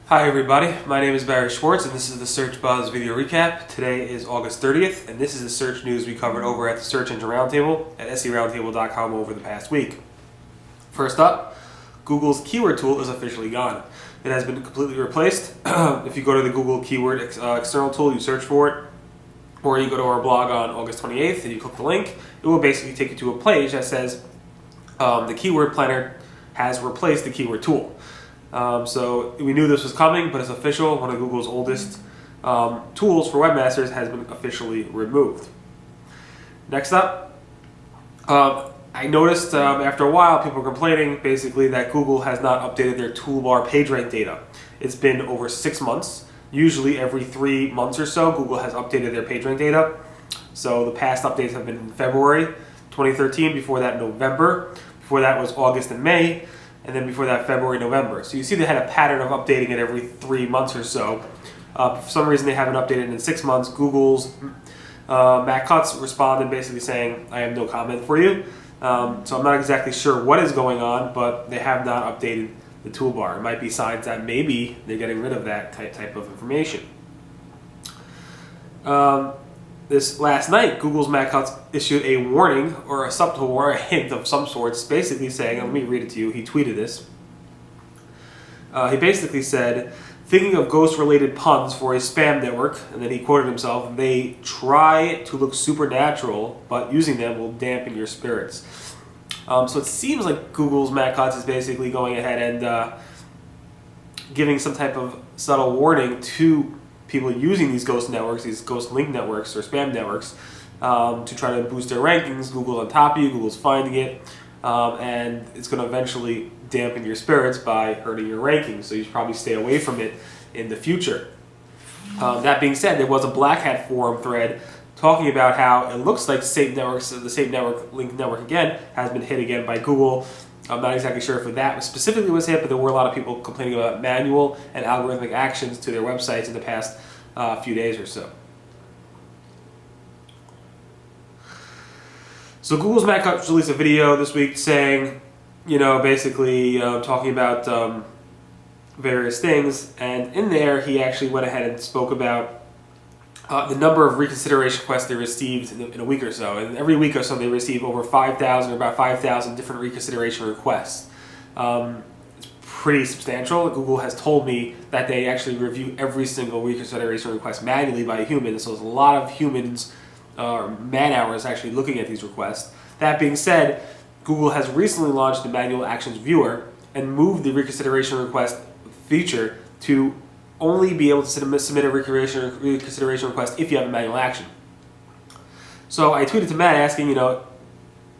Hi everybody, my name is Barry Schwartz and this is the Search Buzz video recap. Today is August 30th and this is the search news we covered over at the Search Engine Roundtable at seroundtable.com over the past week. First up, Google's keyword tool is officially gone. It has been completely replaced. If you go to the Google keyword external tool, you search for it, or you go to our blog on August 28th and you click the link, it will basically take you to a page that says the keyword planner has replaced the keyword tool. So we knew this was coming, but it's official. One of Google's oldest tools for webmasters has been officially removed. Next up, I noticed after a while people were complaining basically that Google has not updated their toolbar PageRank data. It's been over 6 months. Usually every 3 months or so Google has updated their PageRank data. So the past updates have been in February 2013, before that November, before that was August and May, and then before that February, November. So you see they had a pattern of updating it every 3 months or so. For some reason they haven't updated in 6 months. Google's Matt Cutts responded basically saying, I have no comment for you. So I'm not exactly sure what is going on, but they have not updated the toolbar. It might be signs that maybe they're getting rid of that type of information. This last night, Google's Matt Cutts issued a warning or a subtle or a hint of some sorts, basically saying, let me read it to you, he tweeted this. He basically said, thinking of ghost-related puns for a spam network, and then he quoted himself, they try to look supernatural, but using them will dampen your spirits. So it seems like Google's Matt Cutts is basically going ahead and giving some type of subtle warning to people using these ghost networks, these ghost link networks or spam networks, to try to boost their rankings. Google's on top of you, Google's finding it, and it's going to eventually dampen your spirits by hurting your rankings, so you should probably stay away from it in the future. That being said, there was a Black Hat forum thread talking about how it looks like the same network, link network again, has been hit again by Google. I'm not exactly sure if that specifically was hit, but there were a lot of people complaining about manual and algorithmic actions to their websites in the past few days or so. So Google's Matt Cutts released a video this week saying, basically talking about various things, and in there he actually went ahead and spoke about the number of reconsideration requests they received in a week or so. And every week or so they receive over 5,000 or about 5,000 different reconsideration requests. It's pretty substantial. Google has told me that they actually review every single reconsideration request manually by a human, so there's a lot of humans or man hours actually looking at these requests. That being said, Google has recently launched the Manual Actions Viewer and moved the reconsideration request feature to only be able to submit a reconsideration request if you have a manual action. So I tweeted to Matt asking,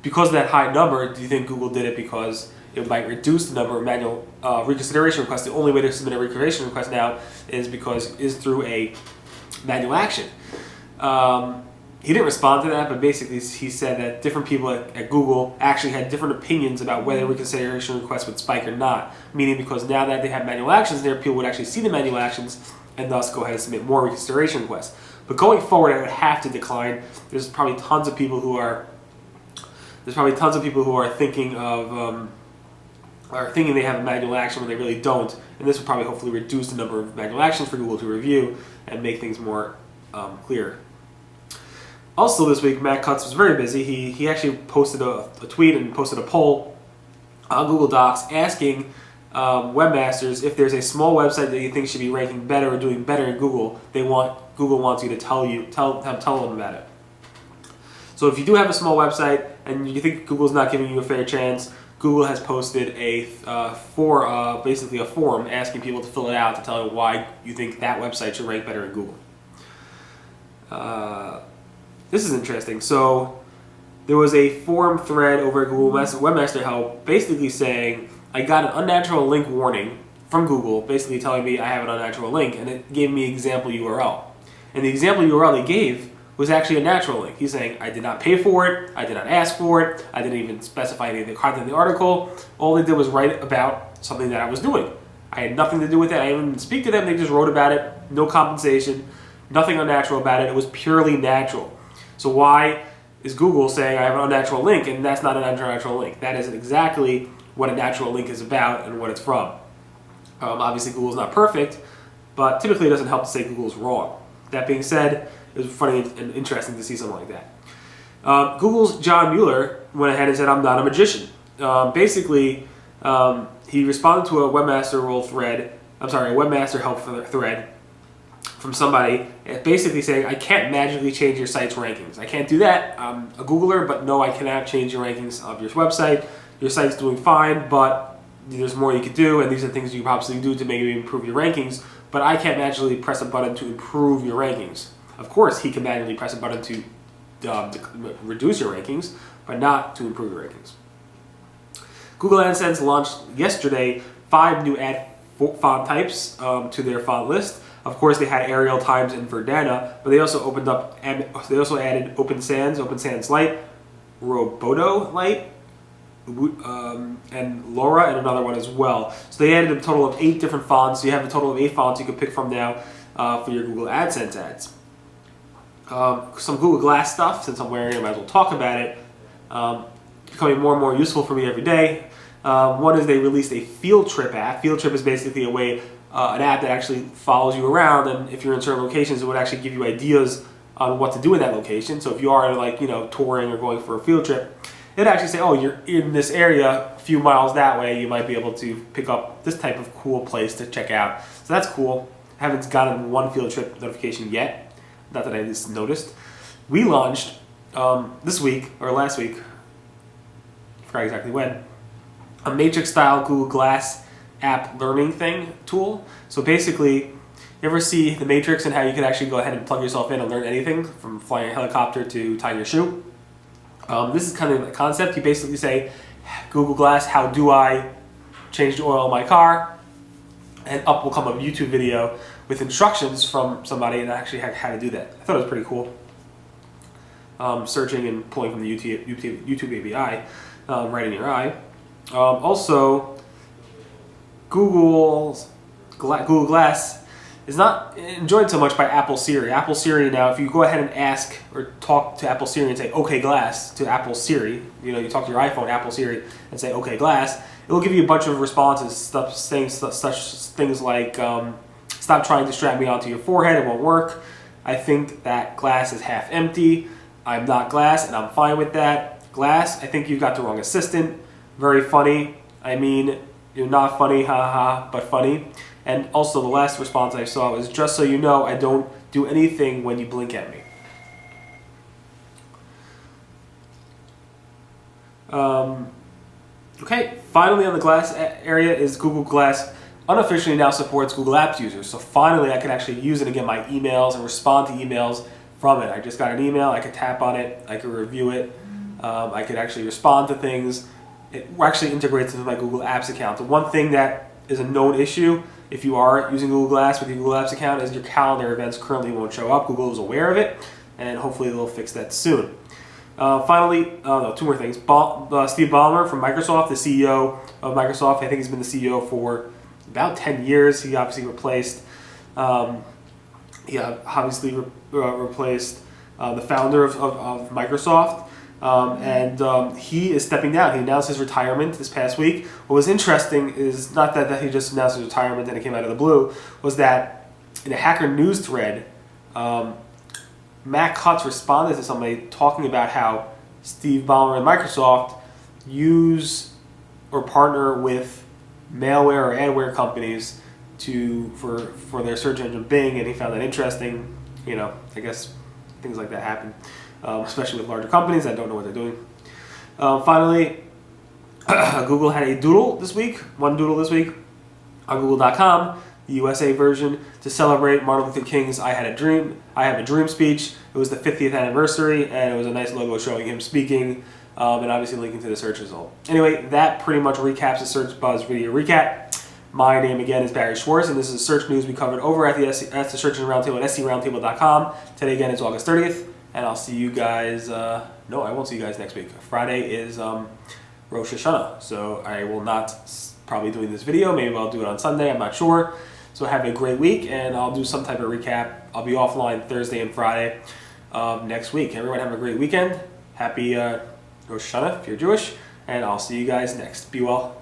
because of that high number, do you think Google did it because it might reduce the number of manual reconsideration requests? The only way to submit a reconsideration request now is through a manual action. He didn't respond to that, but basically he said that different people at Google actually had different opinions about whether reconsideration requests would spike or not. Meaning because now that they have manual actions there, people would actually see the manual actions and thus go ahead and submit more reconsideration requests. But going forward, it would have to decline. There's probably tons of people who are thinking of thinking they have a manual action when they really don't, and this would probably hopefully reduce the number of manual actions for Google to review and make things more clear. Also this week, Matt Cutts was very busy. He actually posted a tweet and posted a poll on Google Docs asking webmasters if there's a small website that you think should be ranking better or doing better in Google. Google wants you to tell them about it. So if you do have a small website and you think Google's not giving you a fair chance, Google has posted basically a form asking people to fill it out to tell you why you think that website should rank better in Google. This is interesting. So there was a forum thread over at Google Webmaster Help basically saying, I got an unnatural link warning from Google, basically telling me I have an unnatural link, and it gave me example URL. And the example URL they gave was actually a natural link. He's saying, I did not pay for it, I did not ask for it, I didn't even specify any of the content in the article. All they did was write about something that I was doing. I had nothing to do with it, I didn't even speak to them, they just wrote about it, no compensation, nothing unnatural about it, it was purely natural. So why is Google saying I have an unnatural link and that's not an unnatural link? That is exactly what a natural link is about and what it's from. Obviously, Google's not perfect, but typically it doesn't help to say Google's wrong. That being said, it was funny and interesting to see something like that. Google's John Mueller went ahead and said, "I'm not a magician." Basically, he responded to a Webmaster a Webmaster help thread from somebody, basically saying, "I can't magically change your site's rankings. I can't do that. I'm a Googler, but no, I cannot change your rankings of your website. Your site's doing fine, but there's more you could do, and these are things you can possibly do to maybe improve your rankings, but I can't magically press a button to improve your rankings." Of course, he can manually press a button to reduce your rankings, but not to improve your rankings. Google AdSense launched yesterday 5 new ad font types to their font list. Of course, they had Arial, Times, and Verdana, but they also added Open Sans Light, Roboto Light, and Laura, and another one as well. So they added a total of 8 different fonts. So you have a total of 8 fonts you can pick from now for your Google AdSense ads. Some Google Glass stuff, since I'm wearing it, I might as well talk about it. Becoming more and more useful for me every day. One is they released a Field Trip app. Field Trip is basically a way, an app that actually follows you around, and if you're in certain locations, it would actually give you ideas on what to do in that location. So if you are touring or going for a field trip, it'd actually say, "Oh, you're in this area, a few miles that way. You might be able to pick up this type of cool place to check out." So that's cool. I haven't gotten one field trip notification yet. Not that I just noticed. We launched this week, or last week, I forgot exactly when, a Matrix-style Google Glass app learning tool. So basically, you ever see The Matrix and how you can actually go ahead and plug yourself in and learn anything from flying a helicopter to tying your shoe? This is kind of the concept. You basically say, "Google Glass, how do I change the oil in my car?" And up will come a YouTube video with instructions from somebody and actually how to do that. I thought it was pretty cool. Searching and pulling from the YouTube API, right in your eye. Also, Google Glass is not enjoyed so much by Apple Siri. Apple Siri now, if you go ahead and ask or talk to Apple Siri and say, "Okay Glass," to Apple Siri, you talk to your iPhone, Apple Siri, and say, "Okay Glass," it will give you a bunch of responses, saying such things like, "Stop trying to strap me onto your forehead, it won't work. I think that glass is half empty. I'm not Glass, and I'm fine with that. Glass, I think you've got the wrong assistant. Very funny. I mean, you're not funny, haha, but funny." And also the last response I saw was, "Just so you know, I don't do anything when you blink at me." Okay, finally on the Glass area is Google Glass unofficially now supports Google Apps users. So finally I can actually use it and get my emails and respond to emails from it. I just got an email, I could tap on it, I could review it, I could actually respond to things. It actually integrates into my Google Apps account. The one thing that is a known issue if you are using Google Glass with your Google Apps account is your calendar events currently won't show up. Google is aware of it, and hopefully they'll fix that soon. Finally, 2 more things. Steve Ballmer from Microsoft, the CEO of Microsoft, I think he's been the CEO for about 10 years. He obviously replaced the founder of Microsoft. He is stepping down. He announced his retirement this past week. What was interesting is not that he just announced his retirement and it came out of the blue, was that in a Hacker News thread, Matt Cutts responded to somebody talking about how Steve Ballmer and Microsoft use or partner with malware or adware companies for their search engine Bing, and he found that interesting. I guess things like that happen. Especially with larger companies that don't know what they're doing. Finally, Google had one doodle this week on Google.com, the USA version, to celebrate Martin Luther King's I Have a Dream speech. It was the 50th anniversary, and it was a nice logo showing him speaking, and obviously linking to the search result. Anyway, that pretty much recaps the Search Buzz video recap. My name again is Barry Schwartz, and this is search news we covered over at the Search Engine Roundtable at scroundtable.com. Today again is August 30th. And I'll see you guys, no, I won't see you guys next week. Friday is Rosh Hashanah, so I will not probably doing this video. Maybe I'll do it on Sunday, I'm not sure. So have a great week, and I'll do some type of recap. I'll be offline Thursday and Friday of next week. Everyone have a great weekend. Happy Rosh Hashanah if you're Jewish, and I'll see you guys next. Be well.